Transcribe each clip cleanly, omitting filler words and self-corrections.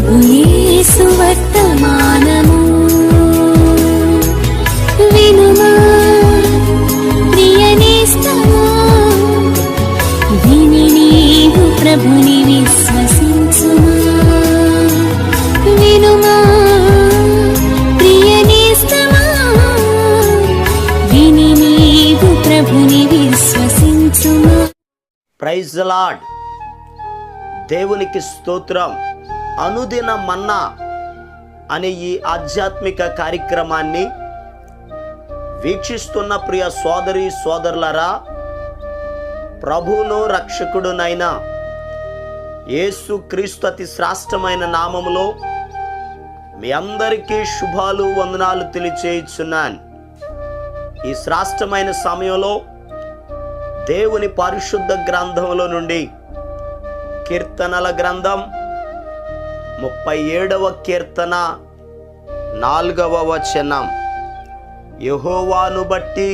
ప్రభు యేసు వర్తమానము వినుమా ప్రియనేస్తమా, విని నీవు ప్రభుని విశ్వసించుమా. వినుమా ప్రియనేస్తమా, విని నీవు ప్రభుని విశ్వసించుమా. Praise the lord. దేవునికి స్తోత్రం. అనుదిన మన్నా అనే ఈ ఆధ్యాత్మిక కార్యక్రమాన్ని వీక్షిస్తున్న ప్రియ సోదరి సోదరులారా, ప్రభువును రక్షకుడునైన యేసు క్రీస్తు అతి శ్రేష్టమైన నామములో మీ అందరికీ శుభాలు వందనాలు తెలియచేయుచున్నాను. ఈ శ్రేష్టమైన సమయంలో దేవుని పరిశుద్ధ గ్రంథంలో నుండి కీర్తనల గ్రంథం 37వ కీర్తన 4వ వచనం, యెహోవాను బట్టి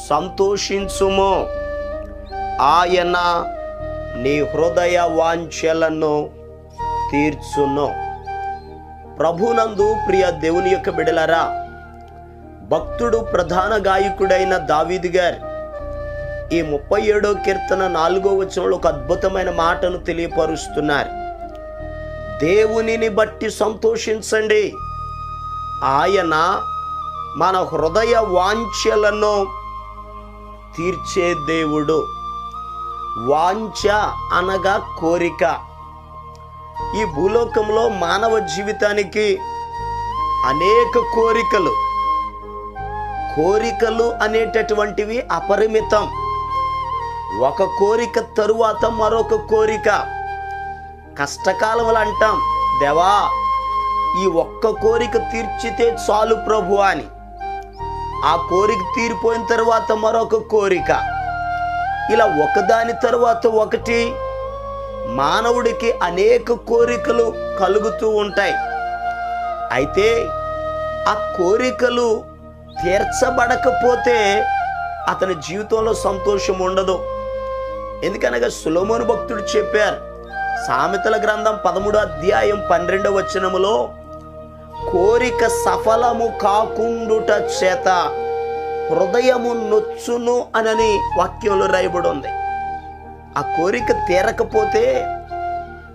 సంతోషించుము, ఆయన నీ హృదయ వాంఛలను తీర్చును. ప్రభునందు ప్రియ దేవుని యొక్క బిడలరా, భక్తుడు ప్రధాన గాయకుడైన దావీదు గారు ఈ 37వ కీర్తన 4వ వచనంలో ఒక అద్భుతమైన మాటను తెలియపరుస్తున్నారు. దేవునిని బట్టి సంతోషించండి, ఆయన మన హృదయ వాంఛలను తీర్చే దేవుడు. వాంఛ అనగా కోరిక. ఈ భూలోకంలో మానవ జీవితానికి అనేక కోరికలు అనేటటువంటివి అపరిమితం. ఒక కోరిక తరువాత మరొక కోరిక. కష్టకాలంలో అంటాం, దేవా ఈ ఒక్క కోరిక తీర్చితే చాలు ప్రభు అని. ఆ కోరిక తీరిపోయిన తర్వాత మరొక కోరిక, ఇలా ఒకదాని తరువాత ఒకటి మానవుడికి అనేక కోరికలు కలుగుతూ ఉంటాయి. అయితే ఆ కోరికలు తీర్చబడకపోతే అతని జీవితంలో సంతోషం ఉండదు. ఎందుకనగా సొలొమోను భక్తుడు చెప్పారు, సామెతల గ్రంథం 13వ అధ్యాయం 12వ వచనములో, కోరిక సఫలము కాకుండుట చేత హృదయము నొచ్చును అనని వాక్యంలో రాయబడి ఉంది. ఆ కోరిక తీరకపోతే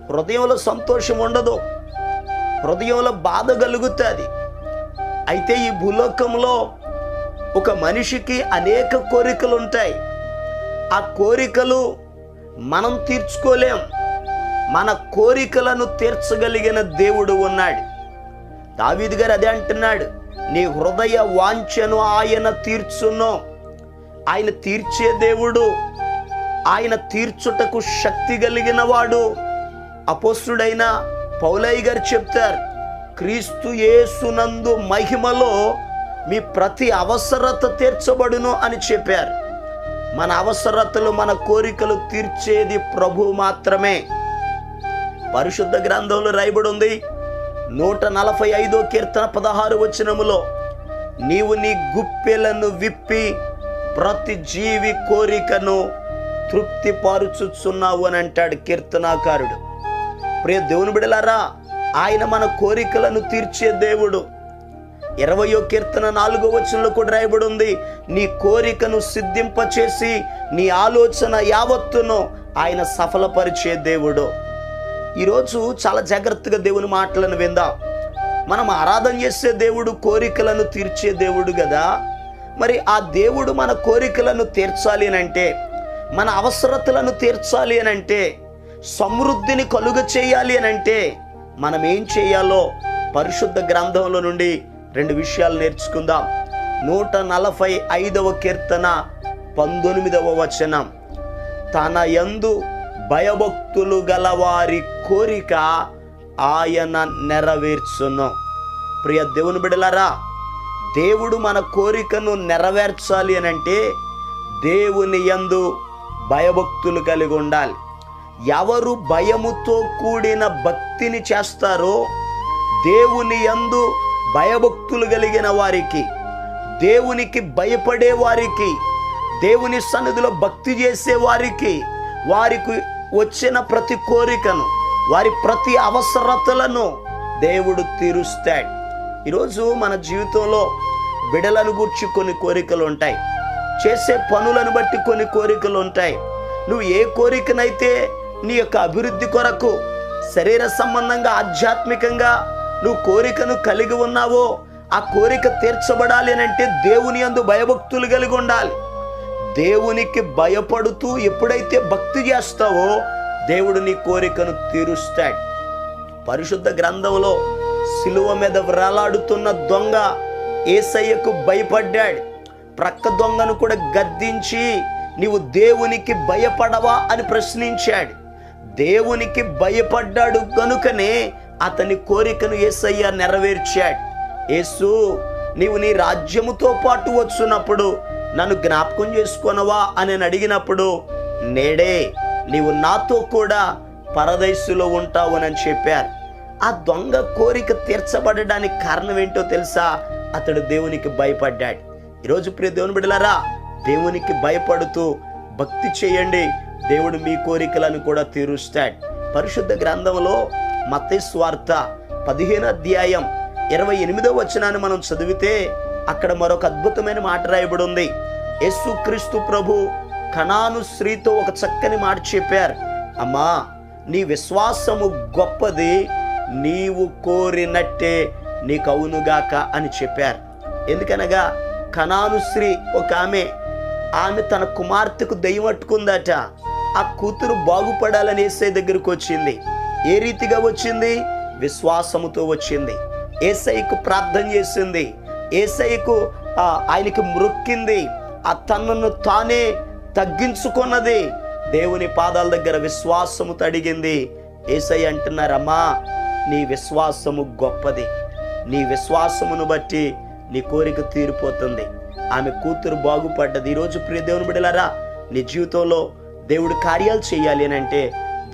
హృదయంలో సంతోషం ఉండదు, హృదయంలో బాధ కలుగుతుంది. అయితే ఈ భూలోకంలో ఒక మనిషికి అనేక కోరికలు ఉంటాయి. ఆ కోరికలు మనం తీర్చుకోలేం. మన కోరికలను తీర్చగలిగిన దేవుడు ఉన్నాడు. దావీదు గారు అదే అంటున్నాడు, నీ హృదయ వాంఛను ఆయన తీర్చును. ఆయన తీర్చే దేవుడు, ఆయన తీర్చుటకు శక్తి కలిగిన వాడు. అపోస్తుడైన పౌలయ్య గారు చెప్తారు, క్రీస్తు యేసునందు మహిమలో మీ ప్రతి అవసరత తీర్చబడును అని చెప్పారు. మన అవసరతలు, మన కోరికలు తీర్చేది ప్రభు మాత్రమే. పరిశుద్ధ గ్రంథంలో రాయబడి ఉంది 145వ కీర్తన 16వ వచనములో, నీవు నీ గుప్పెలను విప్పి ప్రతి జీవి కోరికను తృప్తిపరుచుచున్నావు అని అంటాడు కీర్తనాకారుడు. ప్రియ దేవుని బిడలారా, ఆయన మన కోరికలను తీర్చే దేవుడు. 20వ కీర్తన 4వ వచనంలో కూడా రాయబడి ఉంది, నీ కోరికను సిద్ధింపచేసి నీ ఆలోచన యావత్తును ఆయన సఫలపరిచే దేవుడు. ఈరోజు చాలా జాగ్రత్తగా దేవుని మాటలను విందాం. మనం ఆరాధన చేసే దేవుడు కోరికలను తీర్చే దేవుడు కదా. మరి ఆ దేవుడు మన కోరికలను తీర్చాలి అని అంటే, మన అవసరతలను తీర్చాలి అని అంటే, సమృద్ధిని కలుగ చేయాలి అని అంటే మనం ఏం చేయాలో పరిశుద్ధ గ్రంథంలో నుండి 2 విషయాలు నేర్చుకుందాం. 145వ కీర్తన 19వ వచనం, తన యందు భయభక్తులు గలవారి కోరిక ఆయన నెరవేర్చును. ప్రియ దేవుని బిడలారా, దేవుడు మన కోరికను నెరవేర్చాలి అని అంటే దేవుని యందు భయభక్తులు కలిగి ఉండాలి. ఎవరు భయముతో కూడిన భక్తిని చేస్తారో, దేవుని యందు భయభక్తులు కలిగిన వారికి, దేవునికి భయపడే వారికి, దేవుని సన్నిధిలో భక్తి చేసే వారికి, వారికి వచ్చిన ప్రతి కోరికను, వారి ప్రతి అవసరతలను దేవుడు తీరుస్తాడు. ఈరోజు మన జీవితంలో బిడలను గూర్చి కొన్ని కోరికలు ఉంటాయి, చేసే పనులను బట్టి కొన్ని కోరికలు ఉంటాయి. నువ్వు ఏ కోరికనైతే నీ యొక్క అభివృద్ధి కొరకు శరీర సంబంధంగా ఆధ్యాత్మికంగా నువ్వు కోరికను కలిగి ఉన్నావో ఆ కోరిక తీర్చబడాలి అని అంటే దేవుని యందు భయభక్తులు కలిగి ఉండాలి. దేవునికి భయపడుతూ ఎప్పుడైతే భక్తి చేస్తావో దేవుడు నీ కోరికను తీరుస్తాడు. పరిశుద్ధ గ్రంథంలో సిలువ మీద వ్రేలాడుతున్న దొంగ యేసయ్యకు భయపడ్డాడు. ప్రక్క దొంగను కూడా గద్దించి నీవు దేవునికి భయపడవా అని ప్రశ్నించాడు. దేవునికి భయపడ్డాడు కనుకనే అతని కోరికను యేసయ్య నెరవేర్చాడు. యేసు, నీవు నీ రాజ్యముతో పాటు వచ్చున్నప్పుడు నన్ను జ్ఞాపకం చేసుకొనవా అని అడిగినప్పుడు, నేడే నీవు నాతో కూడా పరదైసులో ఉంటావు అని చెప్పారు. ఆ దొంగ కోరిక తీర్చబడడానికి కారణం ఏంటో తెలుసా? అతడు దేవునికి భయపడ్డాడు. ఈరోజు ప్రియ దేవుని బిడ్డలారా, దేవునికి భయపడుతూ భక్తి చేయండి, దేవుడు మీ కోరికలను కూడా తీరుస్తాడు. పరిశుద్ధ గ్రంథంలో మత్తయి సువార్త 15వ అధ్యాయం 28వ వచనాన్ని మనం చదివితే అక్కడ మరొక అద్భుతమైన మాట రాయబడి ఉంది. యేసుక్రీస్తు ప్రభు కనాను స్త్రీతో ఒక చక్కని మాట చెప్పారు. అమ్మా, నీ విశ్వాసము గొప్పది, నీవు కోరినట్టే నీకు అవునుగాక అని చెప్పారు. ఎందుకనగా కనాను స్త్రీ ఒక ఆమె తన కుమార్తెకు దెయ్యం పట్టుకుందట. ఆ కూతురు బాగుపడాలని యేసయ్య దగ్గరకు వచ్చింది. ఏ రీతిగా వచ్చింది? విశ్వాసముతో వచ్చింది. యేసయ్యకు ప్రార్థన చేసింది, యేసయ్యకు ఆయనకి మ్రొక్కింది, ఆ తనను తానే తగ్గించుకున్నది, దేవుని పాదాల దగ్గర విశ్వాసముతో అడిగింది. యేసయ్య అంటున్నారమ్మా, నీ విశ్వాసము గొప్పది, నీ విశ్వాసమును బట్టి నీ కోరిక తీరిపోతుంది. ఆమె కూతురు బాగుపడ్డది. ఈరోజు ప్రియ దేవుని బిడ్డలారా, నీ జీవితంలో దేవుడు కార్యాలు చేయాలి అని అంటే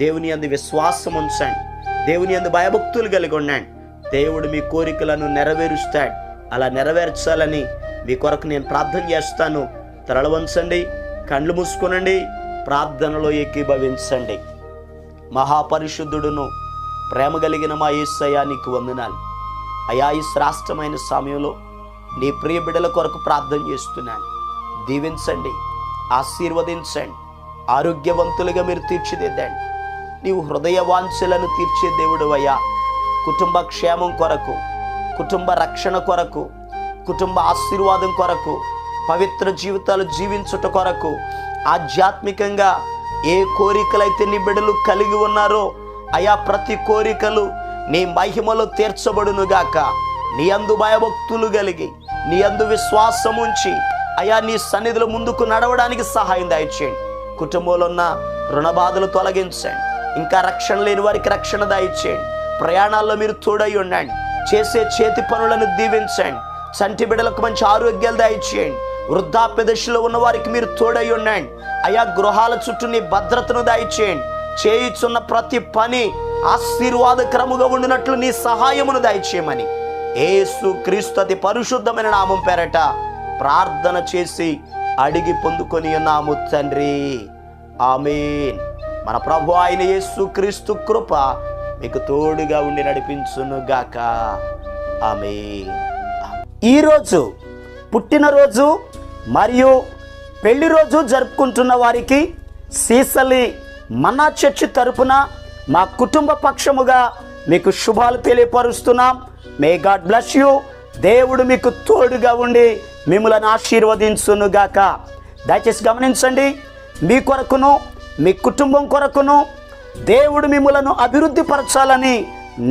దేవుని యందు విశ్వాసం ఉంచండి, దేవుని యందు భయభక్తులు కలిగి ఉండండి. దేవుడు మీ కోరికలను నెరవేరుస్తాడు. అలా నెరవేర్చాలని మీ కొరకు నేను ప్రార్థన చేస్తాను. తలలు వంచండి, కళ్ళు మూసుకొనండి, ప్రార్థనలో ఏకీభవించండి. మహాపరిశుద్ధుడును ప్రేమ కలిగిన మా యేసయ్యా, నీకు వందనాలు అయా. ఈ శ్రేష్టమైన సమయంలో నీ ప్రియ బిడ్డల కొరకు ప్రార్థన చేస్తున్నాను. దీవించండి, ఆశీర్వదించండి, ఆరోగ్యవంతులుగా మీరు తీర్చిదిద్దండి. నీవు హృదయ వాంఛలను తీర్చే దేవుడు అయ్యా. కుటుంబ క్షేమం కొరకు, కుటుంబ రక్షణ కొరకు, కుటుంబ ఆశీర్వాదం కొరకు, పవిత్ర జీవితాలు జీవించుట కొరకు, ఆధ్యాత్మికంగా ఏ కోరికలైతే నీ బిడ్డలు కలిగి ఉన్నారో అయా, ప్రతి కోరికలు నీ మహిమలో తీర్చబడునుగాక. నీ అందు భయభక్తులు కలిగి, నీ అందు విశ్వాసం ఉంచి అయా, నీ సన్నిధిలో ముందుకు నడవడానికి సహాయం దయచేయండి. కుటుంబంలో ఉన్న రుణ బాధలు తొలగించండి. ఇంకా రక్షణ లేని వారికి రక్షణ దయచేయండి. ప్రయాణాల్లో మీరు తోడై ఉండండి. చేసే చేతి పనులను దీవించండి. చంటి బిడ్డలకు మంచి ఆరోగ్యాలు దయచేయండి. వృద్ధాప్య దశలో ఉన్న వారికి మీరు తోడై ఉండండి. అయా, గృహాల చుట్టూ నీ భద్రతను దయచేయండి. చేయుచున్న ప్రతి పని ఆశీర్వాదకరముగా ఉండినట్లు నీ సహాయమును దయచేయమని యేసు క్రీస్తు అతి పరిశుద్ధమైన నామం పేరట ప్రార్థన చేసి అడిగి పొందుకొని ఉన్నాము తండ్రి, ఆమేన్. మన ప్రభు అయిన యేసు క్రీస్తు కృప మీకు తోడుగా ఉండి నడిపించును గాక, ఆమేన్. ఈరోజు పుట్టినరోజు మరియు పెళ్లి రోజు జరుపుకుంటున్న వారికి సీసలి మన్నా చర్చి తరపున మా కుటుంబ పక్షముగా మీకు శుభాలు తెలియపరుస్తున్నాం. May God bless you. దేవుడు మీకు తోడుగా ఉండి మిమ్మల్ని ఆశీర్వదించును గాక. దయచేసి గమనించండి, మీ కొరకును మీ కుటుంబం కొరకును దేవుడు మిమ్మలను అభివృద్ధి పరచాలని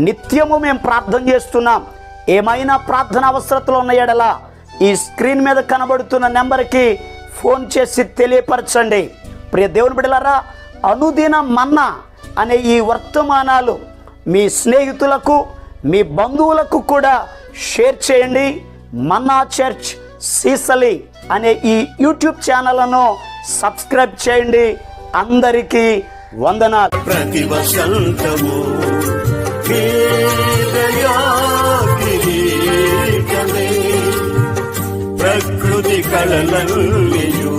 నిత్యము మేము ప్రార్థన చేస్తున్నాం. ఏమైనా ప్రార్థన అవసరతలు ఉన్న ఎడల ఈ స్క్రీన్ మీద కనబడుతున్న నెంబర్కి ఫోన్ చేసి తెలియపరచండి. ప్రియ దేవుని బిడ్డలారా, అనుదిన మన్నా అనే ఈ వర్తమానాలు మీ స్నేహితులకు మీ బంధువులకు కూడా షేర్ చేయండి. మన్నా చర్చ్ సీసలి అనే ఈ యూట్యూబ్ ఛానల్ను సబ్స్క్రైబ్ చేయండి. అందరికీ వందనాలు. ప్రతి వసంతము ప్రకృతి కళలన్నీయు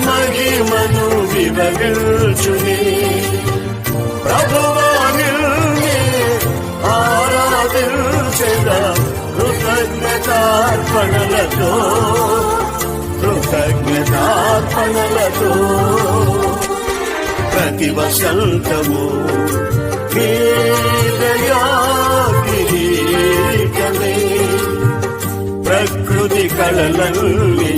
మహిమను వివరించునే. ప్రభువా నిన్నే ఆరాధించెదా కృతజ్ఞతార్పణలతో ప్రతి వసంతము నీ దయా కిరీటమే ప్రకృతి కళలన్నీ